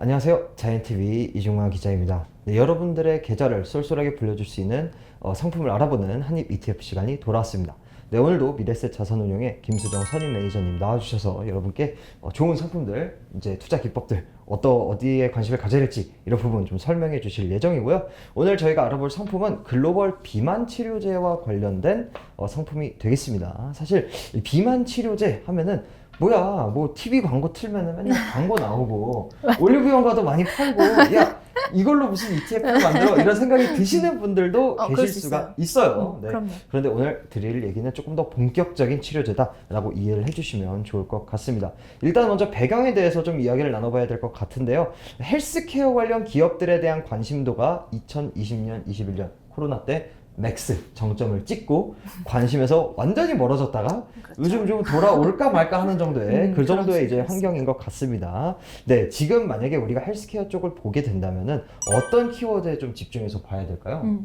안녕하세요. 자이언TV 이중만 기자입니다. 네, 여러분들의 계좌를 쏠쏠하게 불려줄 수 있는 상품을 알아보는 한입 ETF 시간이 돌아왔습니다. 네, 오늘도 미래셋 자산운용의 김수정 선임 매니저님 나와주셔서 여러분께 좋은 상품들, 이제 투자 기법들, 어디에 관심을 가져야 될지 이런 부분 좀 설명해 주실 예정이고요. 오늘 저희가 알아볼 상품은 글로벌 비만 치료제와 관련된 상품이 되겠습니다. 사실 이 비만 치료제 하면은 뭐야, 뭐 TV 광고 틀면은 맨날 광고 나오고 올리브영가도 많이 팔고, 야 이걸로 무슨 ETF를 만들어, 이런 생각이 드시는 분들도 그럴 계실 수 수가 있어요. 네. 그럼요. 그런데 오늘 드릴 얘기는 조금 더 본격적인 치료제다라고 이해를 해주시면 좋을 것 같습니다. 일단 먼저 배경에 대해서 좀 이야기를 나눠봐야 될 것 같은데요. 헬스케어 관련 기업들에 대한 관심도가 2020년, 21년 코로나 때 맥스 정점을 찍고 관심에서 완전히 멀어졌다가 그렇죠. 요즘 좀 돌아올까 말까 하는 정도의 그 정도의 이제 그럴 수 환경인 것 같습니다. 네, 지금 만약에 우리가 헬스케어 쪽을 보게 된다면은 어떤 키워드에 좀 집중해서 봐야 될까요?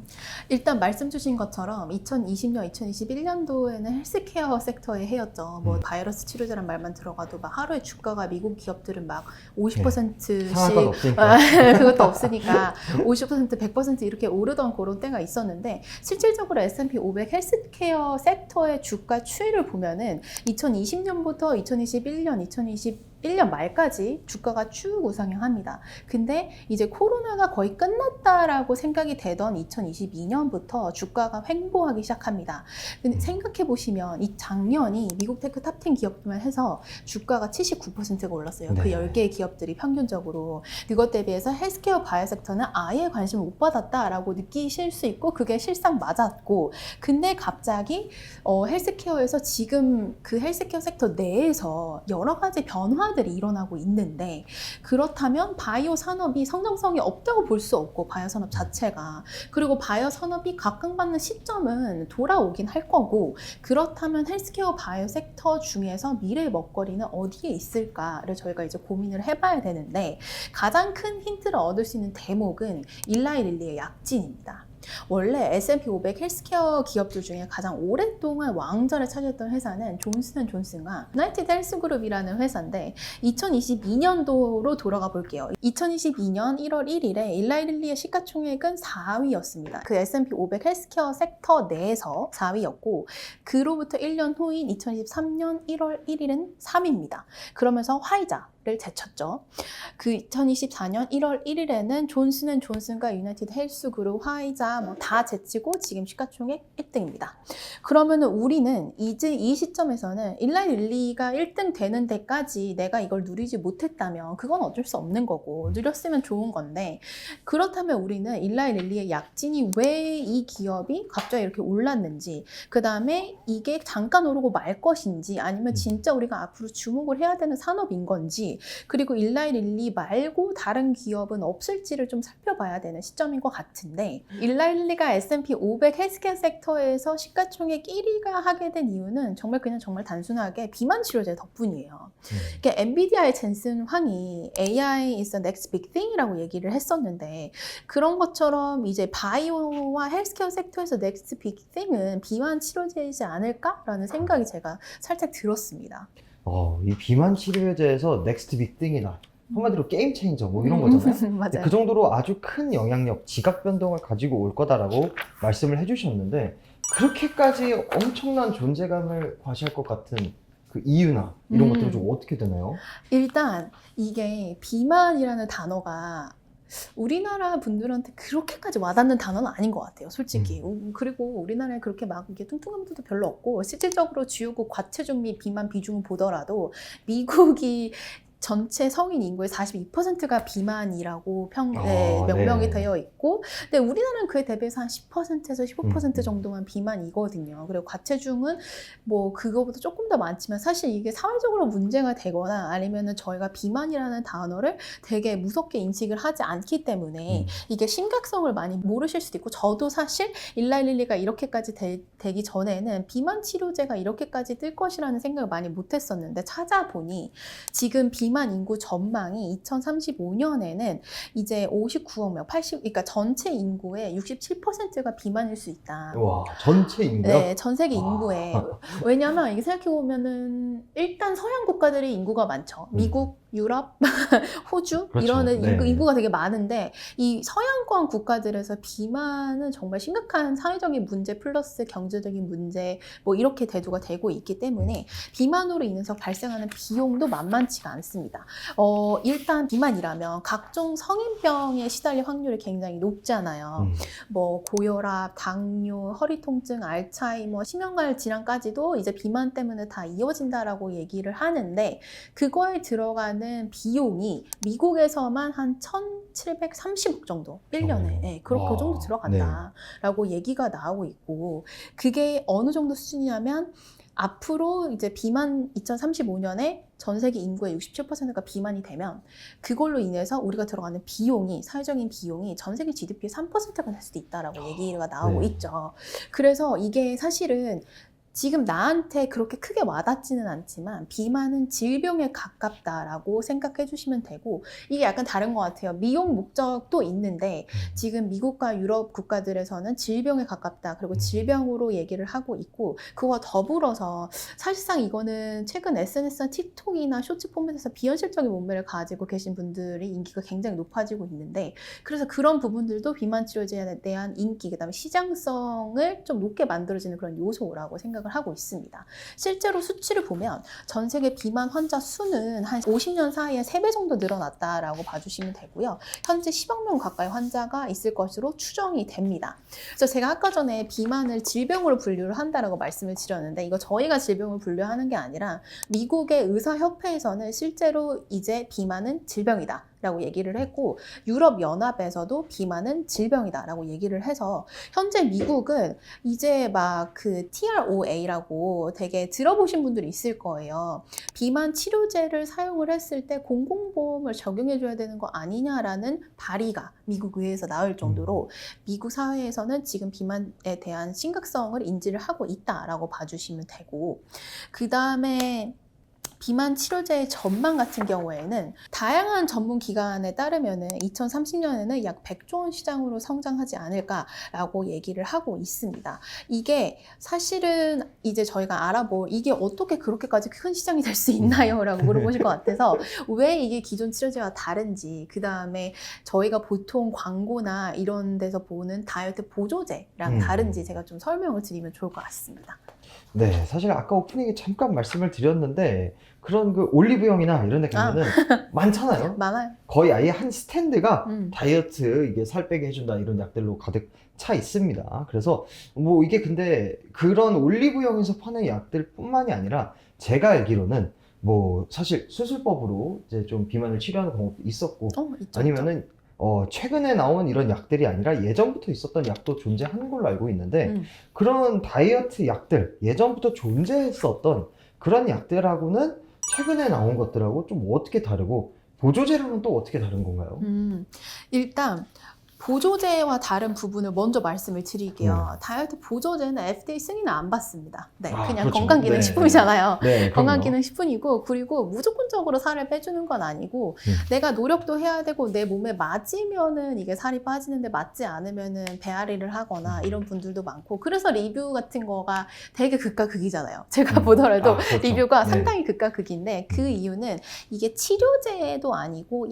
일단 말씀 주신 것처럼 2020년, 2021년도에는 헬스케어 섹터에 해였죠. 뭐 바이러스 치료제란 말만 들어가도 막 하루에 주가가 미국 기업들은 막 50%씩 상할 건 없으니까. 그것도 없으니까 50%, 100% 이렇게 오르던 그런 때가 있었는데 실질적으로 S&P 500 헬스케어 섹터의 주가 추이를 보면은 2020년부터 2021년, 2021년 말까지 주가가 쭉 우상향합니다. 근데 이제 코로나가 거의 끝났다라고 생각이 되던 2022년부터 주가가 횡보하기 시작합니다. 근데 생각해 보시면 이 작년이 미국 테크 탑10 기업들만 해서 주가가 79%가 올랐어요. 네. 그 10개의 기업들이 평균적으로. 그것 대비해서 헬스케어 바이오 섹터는 아예 관심을 못 받았다라고 느끼실 수 있고 그게 실상 맞았고, 근데 갑자기 헬스케어에서 지금 그 헬스케어 섹터 내에서 여러 가지 변화들이 일어나고 있는데, 그렇다면 바이오 산업이 성장성이 없다고 볼 수 없고, 바이오 산업 자체가, 그리고 바이오 산업이 각광받는 시점은 돌아오긴 할 거고, 그렇다면 헬스케어 바이오 섹터 중에서 미래의 먹거리는 어디에 있을까를 저희가 이제 고민을 해봐야 되는데, 가장 큰 힌트를 얻을 수 있는 대목은 일라이 릴리의 약진입니다. 원래 S&P 500 헬스케어 기업들 중에 가장 오랫동안 왕좌를 차지했던 회사는 존슨앤존슨과 유나이티드 헬스그룹이라는 회사인데, 2022년도로 돌아가 볼게요. 2022년 1월 1일에 일라이 릴리의 시가총액은 4위였습니다. 그 S&P 500 헬스케어 섹터 내에서 4위였고, 그로부터 1년 후인 2023년 1월 1일은 3위입니다. 그러면서 화이자를 제쳤죠. 그 2024년 1월 1일에는 존슨앤존슨과 유나이티드 헬스그룹, 화이자 뭐 다 제치고 지금 시가총액 1등입니다. 그러면은 우리는 이제 이 시점에서는 일라이 릴리가 1등 되는 데까지 내가 이걸 누리지 못했다면 그건 어쩔 수 없는 거고, 누렸으면 좋은 건데, 그렇다면 우리는 일라이 릴리의 약진이 왜 이 기업이 갑자기 이렇게 올랐는지, 그 다음에 이게 잠깐 오르고 말 것인지, 아니면 진짜 우리가 앞으로 주목을 해야 되는 산업인 건지, 그리고 일라이 릴리 말고 다른 기업은 없을지를 좀 살펴봐야 되는 시점인 것 같은데, 일라이 릴리가 S&P 500 헬스케어 섹터에서 시가총액 1위가 하게 된 이유는 정말 단순하게 비만 치료제 덕분이에요. 그러니까 엔비디아의 젠슨 황이 AI is the next big thing이라고 얘기를 했었는데, 그런 것처럼 이제 바이오와 헬스케어 섹터에서 next big thing은 비만 치료제이지 않을까라는 생각이 제가 살짝 들었습니다. 이 비만 치료제에서 넥스트 빅띵이다, 한마디로 게임 체인저 뭐 이런 거잖아요. 맞아요. 그 정도로 아주 큰 영향력, 지각 변동을 가지고 올 거다라고 말씀을 해주셨는데, 그렇게까지 엄청난 존재감을 과시할 것 같은 그 이유나 이런 것들은 좀 어떻게 되나요? 일단 이게 비만이라는 단어가 우리나라 분들한테 그렇게까지 와닿는 단어는 아닌 것 같아요, 솔직히. 그리고 우리나라에 그렇게 막 이게 뚱뚱한 분들도 별로 없고, 실질적으로 주요국 과체중 및 비만 비중을 보더라도 미국이 전체 성인 인구의 42%가 비만이라고 명명이 네. 되어 있고, 근데 우리나라는 그에 대비해서 한 10%에서 15% 정도만 비만이거든요. 그리고 과체중은 뭐 그거보다 조금 더 많지만, 사실 이게 사회적으로 문제가 되거나 아니면은 저희가 비만이라는 단어를 되게 무섭게 인식을 하지 않기 때문에 이게 심각성을 많이 모르실 수도 있고, 저도 사실 일라이 릴리가 이렇게까지 되기 전에는 비만 치료제가 이렇게까지 뜰 것이라는 생각을 많이 못 했었는데, 찾아보니 지금 비만 인구 전망이 2035년에는 이제 59억 명, 그러니까 전체 인구의 67%가 비만일 수 있다. 와, 전체 인구요? 네, 전 세계 와. 인구에. 왜냐면 이게 생각해보면은 일단 서양 국가들이 인구가 많죠. 미국, 유럽, 호주 그렇죠. 이런 네. 인구가 되게 많은데 이 서양권 국가들에서 비만은 정말 심각한 사회적인 문제 플러스 경제적인 문제 뭐 이렇게 대두가 되고 있기 때문에 비만으로 인해서 발생하는 비용도 만만치가 않습니다. 일단 비만이라면 각종 성인병에 시달릴 확률이 굉장히 높잖아요. 뭐 고혈압, 당뇨, 허리 통증, 알츠하이머, 심혈관 질환까지도 이제 비만 때문에 다 이어진다라고 얘기를 하는데 그거에 들어가는 비용이 미국에서만 한 1,730억 정도 1년에 네, 그 정도 들어간다라고 얘기가 나오고 있고 그게 어느 정도 수준이냐면 앞으로 이제 비만 2035년에 전 세계 인구의 67%가 비만이 되면 그걸로 인해서 우리가 들어가는 비용이 사회적인 비용이 전 세계 GDP의 3%가 될 수도 있다라고 얘기가 나오고 있죠. 그래서 이게 사실은 지금 나한테 그렇게 크게 와닿지는 않지만 비만은 질병에 가깝다라고 생각해 주시면 되고 이게 약간 다른 것 같아요. 미용 목적도 있는데 지금 미국과 유럽 국가들에서는 질병에 가깝다. 그리고 질병으로 얘기를 하고 있고 그와 더불어서 사실상 이거는 최근 SNS나 틱톡이나 쇼츠 포맷에서 비현실적인 몸매를 가지고 계신 분들이 인기가 굉장히 높아지고 있는데 그래서 그런 부분들도 비만 치료제에 대한 인기, 그다음에 시장성을 좀 높게 만들어지는 그런 요소라고 생각을 하고 있습니다. 실제로 수치를 보면 전 세계 비만 환자 수는 한 50년 사이에 3배 정도 늘어났다라고 봐주시면 되고요. 현재 10억 명 가까이 환자가 있을 것으로 추정이 됩니다. 그래서 제가 아까 전에 비만을 질병으로 분류를 한다라고 말씀을 드렸는데 이거 저희가 질병을 분류하는 게 아니라 미국의 의사협회에서는 실제로 이제 비만은 질병이다 라고 얘기를 했고 유럽연합에서도 비만은 질병이다라고 얘기를 해서 현재 미국은 이제 막 그 TROA라고 되게 들어보신 분들이 있을 거예요. 비만 치료제를 사용을 했을 때 공공보험을 적용해줘야 되는 거 아니냐라는 발의가 미국 의회에서 나올 정도로 미국 사회에서는 지금 비만에 대한 심각성을 인지를 하고 있다라고 봐주시면 되고 그 다음에 비만 치료제의 전망 같은 경우에는 다양한 전문 기관에 따르면 2030년에는 약 100조 원 시장으로 성장하지 않을까라고 얘기를 하고 있습니다. 이게 사실은 이제 저희가 알아볼 이게 어떻게 그렇게까지 큰 시장이 될 수 있나요? 라고 물어보실 것 같아서 왜 이게 기존 치료제와 다른지 그 다음에 저희가 보통 광고나 이런 데서 보는 다이어트 보조제랑 다른지 제가 좀 설명을 드리면 좋을 것 같습니다. 네, 사실 아까 오프닝에 잠깐 말씀을 드렸는데 그런 그 올리브영이나 이런 데 가면은 많잖아요. 많아요. 거의 아예 한 스탠드가 다이어트 이게 살 빼게 해준다 이런 약들로 가득 차 있습니다. 그래서 뭐 이게 근데 그런 올리브영에서 파는 약들 뿐만이 아니라 제가 알기로는 뭐 사실 수술법으로 이제 좀 비만을 치료하는 방법도 있었고 있죠, 아니면은 최근에 나온 이런 약들이 아니라 예전부터 있었던 약도 존재하는 걸로 알고 있는데 그런 다이어트 약들, 예전부터 존재했었던 그런 약들하고는 최근에 나온 것들하고 좀 어떻게 다르고 보조제랑은 또 어떻게 다른 건가요? 일단 보조제와 다른 부분을 먼저 말씀을 드릴게요. 다이어트 보조제는 FDA 승인을 안 받습니다. 네, 그냥 그렇죠. 건강기능식품이잖아요. 네, 건강기능식품이고 그리고 무조건적으로 살을 빼주는 건 아니고 내가 노력도 해야 되고 내 몸에 맞으면은 이게 살이 빠지는데 맞지 않으면은 배앓이를 하거나 이런 분들도 많고 그래서 리뷰 같은 거가 되게 극과 극이잖아요. 제가 보더라도 그렇죠. 리뷰가 네. 상당히 극과 극인데 그 이유는 이게 치료제도 아니고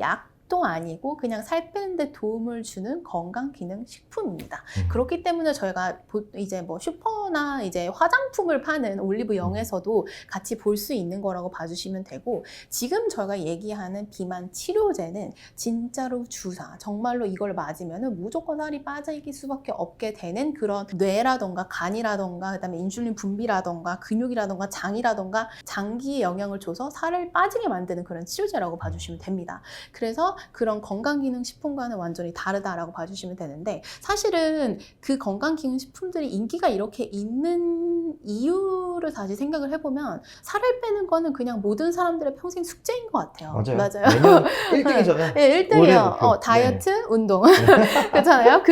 도 아니고 그냥 살 빼는 데 도움을 주는 건강기능식품입니다. 그렇기 때문에 저희가 이제 뭐 슈퍼나 이제 화장품을 파는 올리브영에서도 같이 볼 수 있는 거라고 봐주시면 되고 지금 저희가 얘기하는 비만 치료제는 진짜로 주사, 정말로 이걸 맞으면 무조건 살이 빠질 수밖에 없게 되는 그런 뇌라던가 간이라던가 그다음에 인슐린 분비라던가 근육이라던가 장이라던가 장기에 영향을 줘서 살을 빠지게 만드는 그런 치료제라고 봐주시면 됩니다. 그래서 그런 건강기능식품과는 완전히 다르다라고 봐주시면 되는데 사실은 그 건강기능식품들이 인기가 이렇게 있는 이유를 다시 생각을 해보면 살을 빼는 거는 그냥 모든 사람들의 평생 숙제인 것 같아요. 맞아요. 매년 1등이잖아요. 네, 1등이에요. 다이어트, 운동. 그렇잖아요.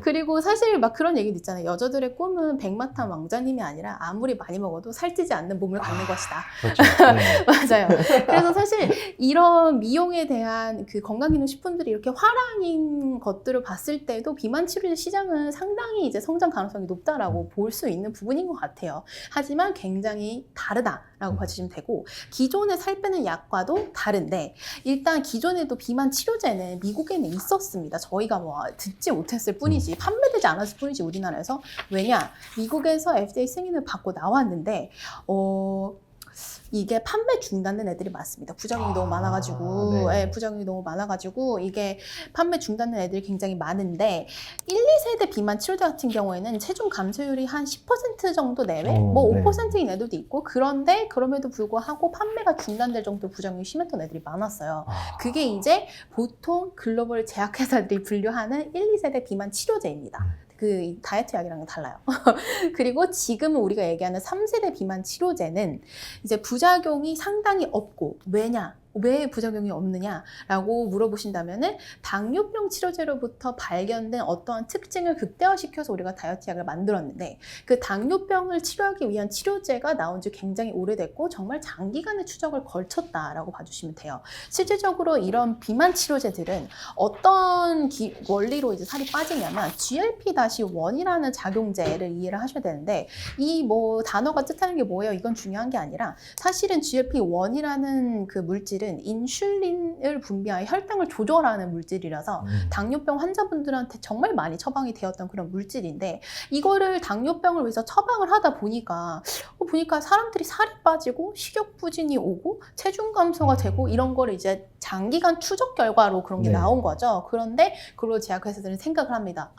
그리고 사실 막 그런 얘기도 있잖아요. 여자들의 꿈은 백마탄 왕자님이 아니라 아무리 많이 먹어도 살찌지 않는 몸을 갖는 것이다. 그렇죠. 네. 맞아요. 그래서 사실 이런 미용에 대한 그 건강기능식품들이 이렇게 화랑인 것들을 봤을 때도 비만 치료제 시장은 상당히 이제 성장 가능성이 높다라고 볼 수 있는 부분인 것 같아요. 하지만 굉장히 다르다라고 봐주시면 되고 기존의 살 빼는 약과도 다른데 일단 기존에도 비만 치료제는 미국에는 있었습니다. 저희가 뭐 듣지 못했을 뿐이지 판매되지 않았을 뿐이지 우리나라에서. 왜냐? 미국에서 FDA 승인을 받고 나왔는데 이게 판매 중단된 애들이 많습니다. 부작용이 너무 많아가지고, 네. 예, 부작용이 너무 많아가지고 이게 판매 중단된 애들이 굉장히 많은데 1, 2세대 비만 치료제 같은 경우에는 체중 감소율이 한 10% 정도 내외, 뭐 5%인 애들도 있고 그런데 그럼에도 불구하고 판매가 중단될 정도 부작용이 심했던 애들이 많았어요. 그게 이제 보통 글로벌 제약회사들이 분류하는 1, 2세대 비만 치료제입니다. 그 다이어트 약이랑은 달라요. 그리고 지금은 우리가 얘기하는 3세대 비만 치료제는 이제 부작용이 상당히 없고 왜 부작용이 없느냐라고 물어보신다면은 당뇨병 치료제로부터 발견된 어떠한 특징을 극대화시켜서 우리가 다이어트 약을 만들었는데 그 당뇨병을 치료하기 위한 치료제가 나온 지 굉장히 오래됐고 정말 장기간의 추적을 걸쳤다라고 봐주시면 돼요. 실질적으로 이런 비만 치료제들은 어떤 원리로 이제 살이 빠지냐면 GLP-1이라는 작용제를 이해를 하셔야 되는데 이 뭐 단어가 뜻하는 게 뭐예요? 이건 중요한 게 아니라 사실은 GLP-1이라는 그 물질은 인슐린을 분비하여 혈당을 조절하는 물질이라서 당뇨병 환자분들한테 정말 많이 처방이 되었던 그런 물질인데 이거를 당뇨병을 위해서 처방을 하다 보니까 사람들이 살이 빠지고 식욕 부진이 오고 체중 감소가 되고 이런 거를 이제 장기간 추적 결과로 그런 게 나온 거죠. 그런데 그걸로 제약회사들은 생각을 합니다.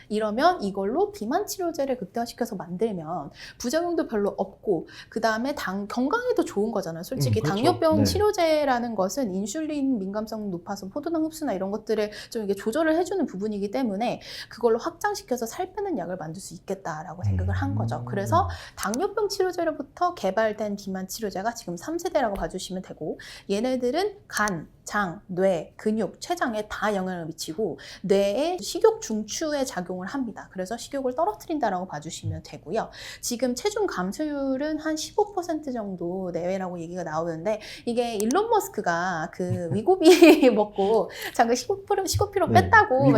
이러면 이걸로 비만 치료제를 극대화시켜서 만들면 부작용도 별로 없고 그 다음에 건강에도 좋은 거잖아요. 솔직히 그렇죠. 당뇨병 치료제라는 것은 인슐린 민감성 높아서 포도당 흡수나 이런 것들을 좀 이게 조절을 해주는 부분이기 때문에 그걸로 확장시켜서 살 빼는 약을 만들 수 있겠다라고 생각을 한 거죠. 그래서 당뇨병 치료제로부터 개발된 비만 치료제가 지금 3세대라고 봐주시면 되고 얘네들은 간, 장, 뇌, 근육, 췌장에 다 영향을 미치고 뇌의 식욕 중추에 작용을 합니다. 그래서 식욕을 떨어뜨린다라고 봐주시면 되고요. 지금 체중 감소율은 한 15% 정도 내외라고 얘기가 나오는데 이게 일론 머스크가 그 위고비 먹고 잠깐 15kg 뺐다고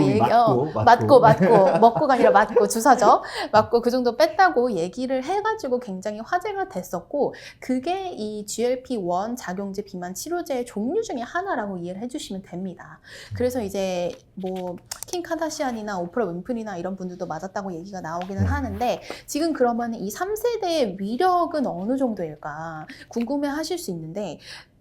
먹고가 아니라 맞고 주사죠. 맞고 그 정도 뺐다고 얘기를 해가지고 굉장히 화제가 됐었고 그게 이 GLP-1 작용제 비만 치료제의 종류 중에 하나라고 이해를 해주시면 됩니다. 그래서 이제 뭐 킴 카다시안이나 오프라 윈프리나 이런 분들도 맞았다고 얘기가 나오기는 하는데 지금 그러면 이 3세대의 위력은 어느 정도일까 궁금해 하실 수 있는데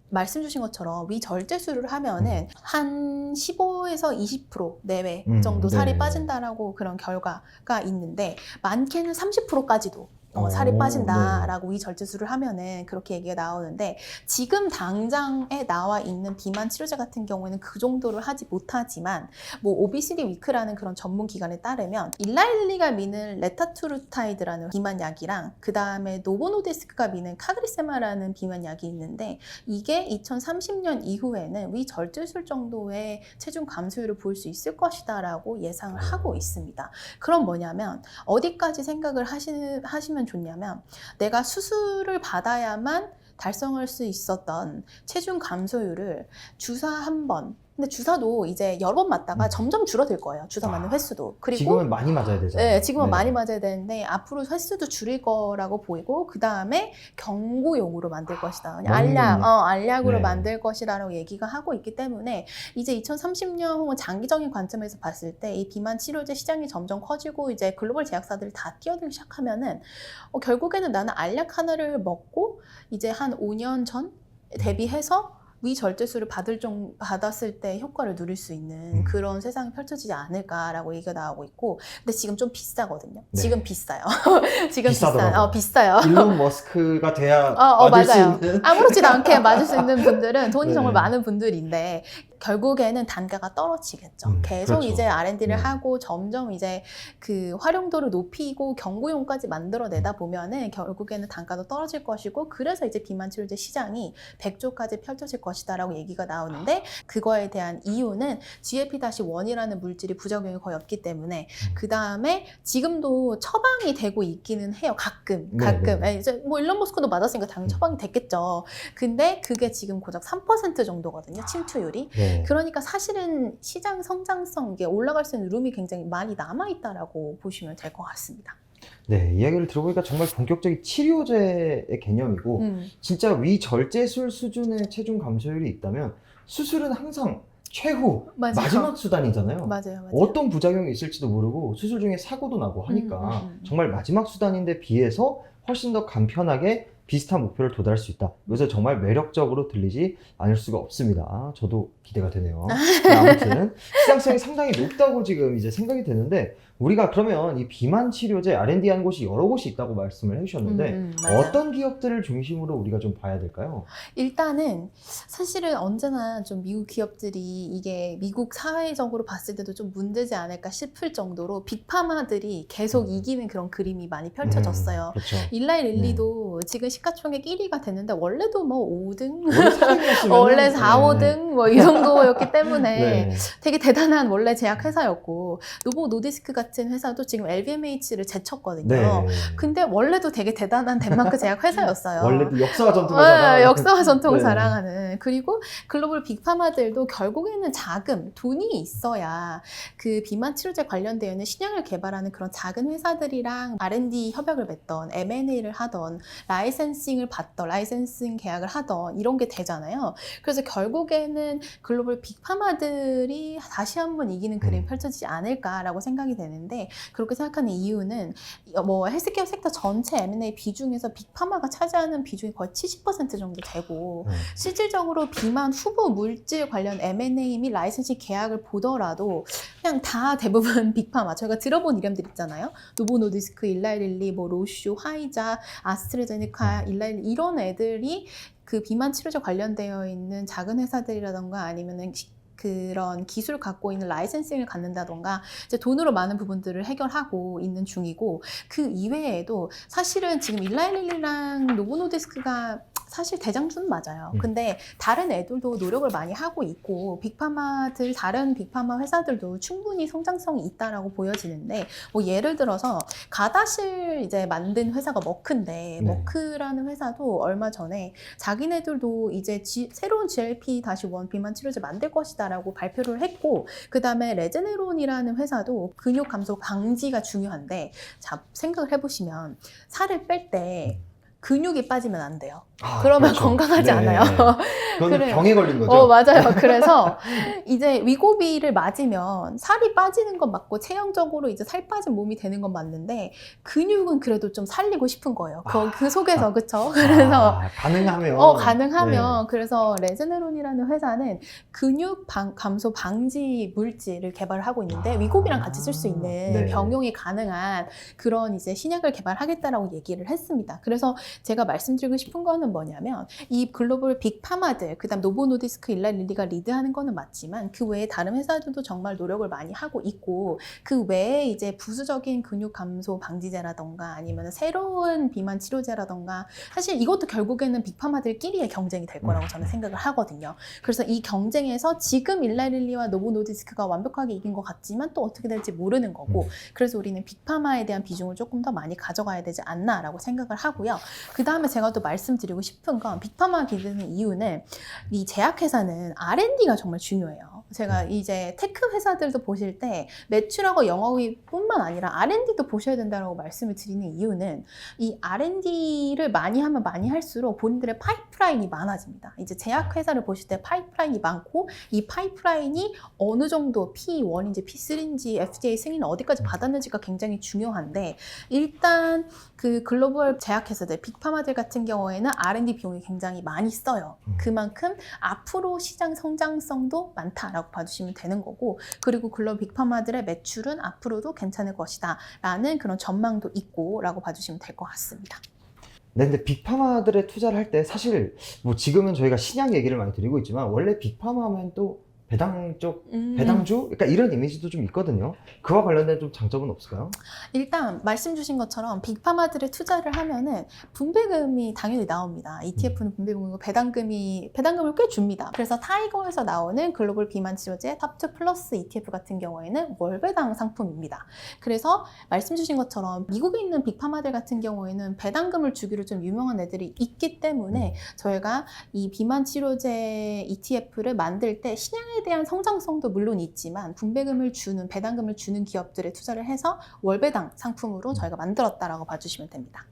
말씀 주신 것처럼 위절제술을 하면은 한 15에서 20% 내외 정도 살이 빠진다라고 그런 결과가 있는데 많게는 30%까지도 살이 빠진다라고 이 절제술을 하면은 그렇게 얘기가 나오는데 지금 당장에 나와 있는 비만 치료제 같은 경우에는 그 정도를 하지 못하지만 뭐 오비시티 위크라는 그런 전문 기관에 따르면 일라일리가 미는 레타투르타이드라는 비만 약이랑 그 다음에 노보노디스크가 미는 카그리세마라는 비만 약이 있는데 이게 2030년 이후에는 위절제술 정도의 체중 감소율을 볼 수 있을 것이다라고 예상을 하고 있습니다. 그럼 뭐냐면 어디까지 생각을 하시면 좋냐면 내가 수술을 받아야만 달성할 수 있었던 체중 감소율을 주사 한 번 근데 주사도 이제 여러 번 맞다가 점점 줄어들 거예요. 주사 맞는 횟수도. 그리고 지금은 많이 맞아야 되잖아요. 네, 지금은 많이 맞아야 되는데 앞으로 횟수도 줄일 거라고 보이고 그 다음에 경구용으로 만들 것이다. 알약으로 만들 것이라고 얘기가 하고 있기 때문에 이제 2030년 혹은 장기적인 관점에서 봤을 때 이 비만 치료제 시장이 점점 커지고 이제 글로벌 제약사들이 다 뛰어들기 시작하면은 결국에는 나는 알약 하나를 먹고 이제 한 5년 전 대비해서 위절제술을 받았을 때 효과를 누릴 수 있는 그런 세상이 펼쳐지지 않을까라고 얘기가 나오고 있고 근데 지금 좀 비싸거든요. 지금 비싸요. 지금 비싸요. 일론 머스크가 돼야 맞을 맞아요. 수 있는 아무렇지도 않게 맞을 수 있는 분들은 돈이 정말 많은 분들인데 결국에는 단가가 떨어지겠죠. 계속 그렇죠. 이제 R&D를 네. 하고 점점 이제 그 활용도를 높이고 경구용까지 만들어내다 보면은 결국에는 단가도 떨어질 것이고, 그래서 이제 비만 치료제 시장이 100조까지 펼쳐질 것이다라고 얘기가 나오는데, 그거에 대한 이유는 GLP-1이라는 물질이 부작용이 거의 없기 때문에. 그 다음에 지금도 처방이 되고 있기는 해요. 가끔. 네네. 이제 뭐 일론 머스크도 맞았으니까 당연히 처방이 됐겠죠. 근데 그게 지금 고작 3% 정도거든요. 침투율이. 네. 그러니까 사실은 시장 성장성, 이게 올라갈 수 있는 룸이 굉장히 많이 남아있다라고 보시면 될 것 같습니다. 네, 이야기를 들어보니까 정말 본격적인 치료제의 개념이고 진짜 위절제술 수준의 체중 감소율이 있다면 수술은 항상 최후 맞아요. 마지막 수단이잖아요. 맞아요. 어떤 부작용이 있을지도 모르고 수술 중에 사고도 나고 하니까 정말 마지막 수단인데 비해서 훨씬 더 간편하게 비슷한 목표를 도달할 수 있다. 요새 정말 매력적으로 들리지 않을 수가 없습니다. 저도 기대가 되네요. 아무튼 시장성이 상당히 높다고 지금 이제 생각이 되는데, 우리가 그러면 이 비만 치료제 R&D 하는 곳이 여러 곳이 있다고 말씀을 해주셨는데 맞아요. 어떤 기업들을 중심으로 우리가 좀 봐야 될까요? 일단은 사실은 언제나 좀 미국 기업들이 이게 미국 사회적으로 봤을 때도 좀 문제지 않을까 싶을 정도로 빅파마들이 계속 이기는 그런 그림이 많이 펼쳐졌어요. 그렇죠. 일라이 릴리도 지금 시가총액 1위가 됐는데 원래도 뭐 5등? 원래 4등이었으면 원래 4, 5등? 뭐 이 정도였기 때문에 네. 되게 대단한 원래 제약 회사였고, 노보 노디스크 같은 회사도 지금 LVMH를 제쳤거든요. 네. 근데 원래도 되게 대단한 덴마크 제약 회사였어요. 원래도 역사와 전통을 네, 자랑하는. 역사와 전통을 네. 자랑하는. 그리고 글로벌 빅파마들도 결국에는 자금, 돈이 있어야 그 비만 치료제 관련되어 있는 신약을 개발하는 그런 작은 회사들이랑 R&D 협약을 맺던, M&A를 하던, 라이센싱을 받던, 라이센싱 계약을 하던, 이런 게 되잖아요. 그래서 결국에는 글로벌 빅파마들이 다시 한번 이기는 그림이 펼쳐지지 않을까라고 생각이 되는데, 그렇게 생각하는 이유는 뭐 헬스케어 섹터 전체 M&A 비중에서 빅파마가 차지하는 비중이 거의 70% 정도 되고, 실질적으로 비만 후보 물질 관련 M&A 및 라이센싱 계약을 보더라도 그냥 다 대부분 빅파마, 저희가 들어본 이름들 있잖아요. 노보 노디스크, 일라이 릴리, 뭐 로슈, 화이자, 아스트라제네카, 일라이 릴리, 이런 애들이 그 비만 치료제 관련되어 있는 작은 회사들이라던가 아니면은 그런 기술을 갖고 있는 라이센싱을 갖는다던가 이제 돈으로 많은 부분들을 해결하고 있는 중이고, 그 이외에도 사실은 지금 일라이 릴리랑 노보 노디스크가 사실 대장주는 맞아요. 근데 다른 애들도 노력을 많이 하고 있고, 빅파마들, 다른 빅파마 회사들도 충분히 성장성이 있다라고 보여지는데, 뭐 예를 들어서 가다실 이제 만든 회사가 머크인데, 머크라는 회사도 얼마 전에 자기네들도 이제 새로운 GLP-1 비만 치료제 만들 것이다라고 발표를 했고, 그 다음에 레제네론이라는 회사도 근육 감소 방지가 중요한데, 자, 생각을 해보시면 살을 뺄 때 근육이 빠지면 안 돼요. 그러면 그렇죠. 건강하지 네. 않아요. 그건 그래요. 병에 걸린 거죠. 맞아요. 그래서 이제 위고비를 맞으면 살이 빠지는 건 맞고 체형적으로 이제 살 빠진 몸이 되는 건 맞는데, 근육은 그래도 좀 살리고 싶은 거예요. 그 속에서. 그쵸? 그래서 가능하면. 가능하면. 그래서 레제네론이라는 회사는 근육 감소 방지 물질을 개발하고 있는데, 위고비랑 같이 쓸 수 있는 병용이 가능한 그런 이제 신약을 개발하겠다라고 얘기를 했습니다. 그래서 제가 말씀드리고 싶은 거는 뭐냐면, 이 글로벌 빅파마들, 그다음 노보 노디스크, 일라이 릴리가 리드하는 거는 맞지만 그 외에 다른 회사들도 정말 노력을 많이 하고 있고, 그 외에 이제 부수적인 근육 감소 방지제라던가 아니면 새로운 비만 치료제라던가, 사실 이것도 결국에는 빅파마들끼리의 경쟁이 될 거라고 저는 생각을 하거든요. 그래서 이 경쟁에서 지금 일라이 릴리와 노보 노디스크가 완벽하게 이긴 것 같지만 또 어떻게 될지 모르는 거고, 그래서 우리는 빅파마에 대한 비중을 조금 더 많이 가져가야 되지 않나라고 생각을 하고요. 그 다음에 제가 또 말씀드리고 싶은 건, 빅파마 기르는 이유는 이 제약회사는 R&D가 정말 중요해요. 제가 이제 테크 회사들도 보실 때 매출하고 영업이 뿐만 아니라 R&D도 보셔야 된다고 말씀을 드리는 이유는, 이 R&D를 많이 하면 많이 할수록 본인들의 파이프라인이 많아집니다. 이제 제약회사를 보실 때 파이프라인이 많고, 이 파이프라인이 어느 정도 P1인지 P3인지 FDA 승인을 어디까지 받았는지가 굉장히 중요한데, 일단 그 글로벌 제약회사들, 빅파마들 같은 경우에는 R&D 비용이 굉장히 많이 써요. 그만큼 앞으로 시장 성장성도 많다라고 봐주시면 되는 거고, 그리고 글로벌 빅파마들의 매출은 앞으로도 괜찮을 것이다 라는 그런 전망도 있고 라고 봐주시면 될 것 같습니다. 네, 근데 빅파마들의 투자를 할 때 사실 뭐 지금은 저희가 신약 얘기를 많이 드리고 있지만 원래 빅파마 하면 또 배당 쪽, 배당주? 그러니까 이런 이미지도 좀 있거든요. 그와 관련된 좀 장점은 없을까요? 일단 말씀 주신 것처럼 빅파마들에 투자를 하면은 분배금이 당연히 나옵니다. ETF는 분배금이고 배당금을 꽤 줍니다. 그래서 타이거에서 나오는 글로벌 비만 치료제 탑2 플러스 ETF 같은 경우에는 월배당 상품입니다. 그래서 말씀 주신 것처럼 미국에 있는 빅파마들 같은 경우에는 배당금을 주기로 좀 유명한 애들이 있기 때문에 저희가 이 비만 치료제 ETF를 만들 때 시장에 대한 성장성도 물론 있지만 배당금을 주는 기업들에 투자를 해서 월배당 상품으로 저희가 만들었다라고 봐주시면 됩니다.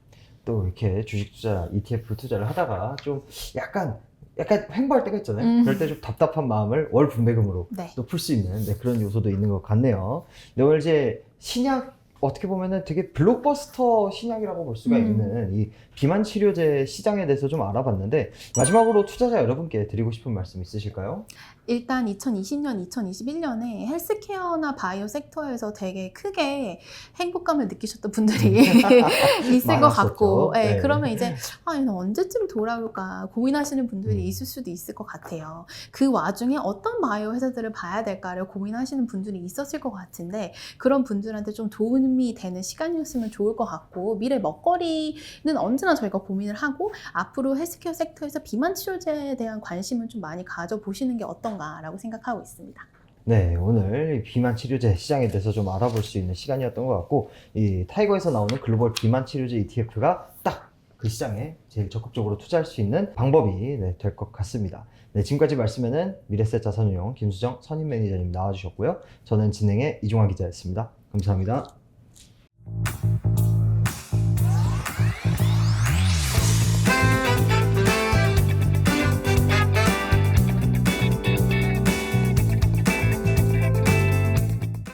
또 이렇게 주식 투자, ETF 투자를 하다가 좀 약간 횡보할 때가 있잖아요. 그럴 때 좀 답답한 마음을 월 분배금으로 네. 또 풀 수 있는 그런 요소도 있는 것 같네요. 네, 오늘 이제 신약 어떻게 보면은 되게 블록버스터 신약이라고 볼 수가 있는 이 비만 치료제 시장에 대해서 좀 알아봤는데 마지막으로 투자자 여러분께 드리고 싶은 말씀 있으실까요? 일단 2020년, 2021년에 헬스케어나 바이오 섹터에서 되게 크게 행복감을 느끼셨던 분들이 있을 것 많았었죠. 같고, 네, 네. 그러면 이제 얘는 언제쯤 돌아올까 고민하시는 분들이 있을 수도 있을 것 같아요. 그 와중에 어떤 바이오 회사들을 봐야 될까를 고민하시는 분들이 있었을 것 같은데 그런 분들한테 좀 도움이 되는 시간이었으면 좋을 것 같고 미래 먹거리는 언제나 저희가 고민을 하고 앞으로 헬스케어 섹터에서 비만 치료제에 대한 관심을 좀 많이 가져보시는 게 어떤가라고 생각하고 있습니다. 네, 오늘 이 비만 치료제 시장에 대해서 좀 알아볼 수 있는 시간이었던 것 같고 이 타이거에서 나오는 글로벌 비만 치료제 ETF가 딱 그 시장에 제일 적극적으로 투자할 수 있는 방법이 될 것 같습니다. 네, 지금까지 말씀에는 미래셋 자산운용 김수정 선임 매니저님 나와주셨고요. 저는 진행의 이종환 기자였습니다. 감사합니다.